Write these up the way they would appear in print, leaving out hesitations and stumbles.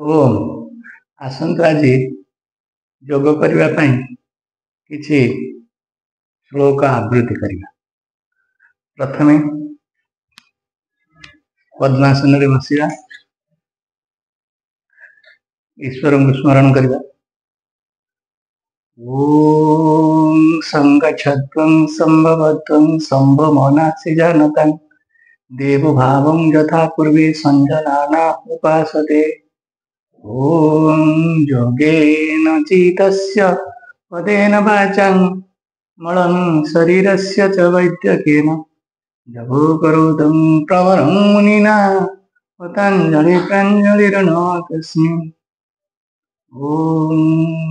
ओम आसंतु आज योग करने किसी श्लोक आवृत्ति करवा। प्रथमे पद्मासन बसिया ईश्वर को स्मरण करवा। ओम संगच्छत्वं संभवत्वं संभवमनासि जानतं देव भावं यथा पूर्वे संजनाना उपासते। ओम योगेन चित्तस्य पदेन वाचं मलं शरीरस्य च वैद्यकेन जपो करोतं प्रवरं मुनिना पतञ्जलि प्राञ्जलिर्नतस्मिन्। ओम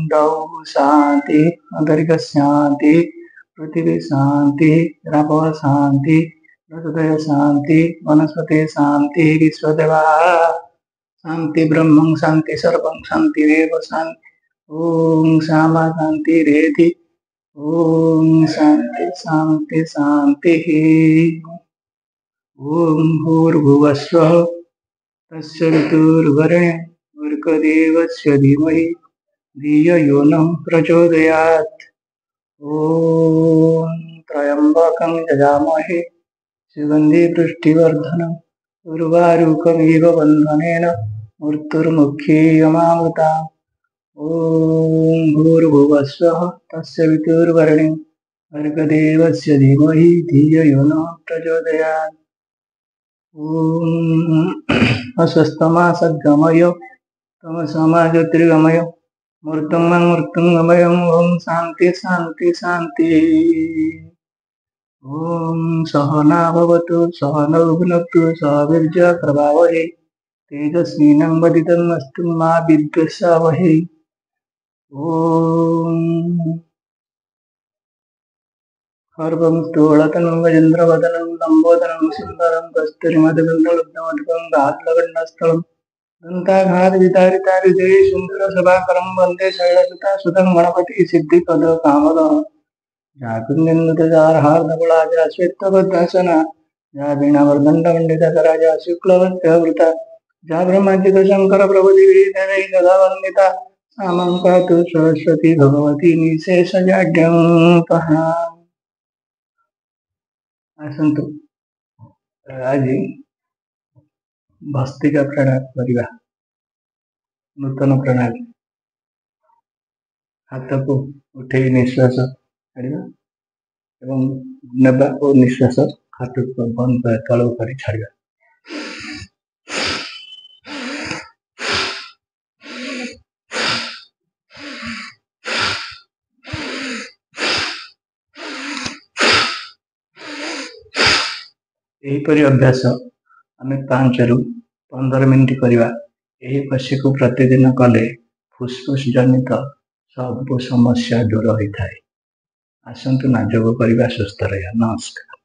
दौ शांति अंतरिक्ष शांति पृथ्वी शांति रापो शांति हृदय शांति वनस्पति शांति विश्वदेवा शांति ब्रह्मं शांति सर्वं शांतिरेव शांति। ओम श्यामा शांति रेधि ओम शांति शांति शांति। ओम भूर्भुवस्वः तस्य वितुर्वरेण्यं भर्गदेवस्य धीमहि धियो यो नः प्रचोदयात्। ओम त्र्यंबकं यजामहे सुगंधि पुष्टिवर्धनम् उर्वारुकमिव बन्धनेन मृत्युर्मुक्षीयमामृताम्। ओम भूर्भुवस्वः तस्य वितुर्वरेण्यं भर्गदेवस्य धीमहि धियो यो नः प्रचोदयात्। ओम अस्वस्तमा सद्गमय तमसमा ज्योतिर्गमय मूर्तंगमय ओम शांति शांति शांति। ओम सहना भवतु सहनौ भुनक्तु सह वीर्यं करवावहै तेजस्विनावधीतमस्तु मा विद्विषावहै। ओम सर्वं स्तोळतनं गजेन्द्रवदनं लम्बोदरं सुन्दरं कस्तूरिमधिगन्धलब्धमधिकं गात्रगण्डस्थलं दन्ताघातविदारितारिजये सुन्दरसभाकरं वन्दे शैलसुतासुतं गणपति सिद्धिपदकामदं जाकुन्दिन्दुतजारहार्दकुलाजा श्वेतपद्मासना जा वीणावर्धनदण्डितकरा जा शुक्लवत्यवृता जा ब्रह्मजितशङ्कर प्रभुदिवीधरै सदा वन्दिता सा मां पातु सरस्वती भगवती निशेषजाड्यं। आसंतु आज भस्त्रिका प्राणायाम करवा। नूतन प्रणाली हाथ को उठे निश्वास छाड़ा एवं नेबा और निश्वास हाथ को बंद कर तल कर छाड़ा। यहीपरि अभ्यास आम 5 रु 15 मिनिट करवा। यही बसी को प्रतिदिन कले फुसफुस जनित सब समस्या दूर होता है। आसंतु ना योग करवा सुस्थ रहा। नमस्कार।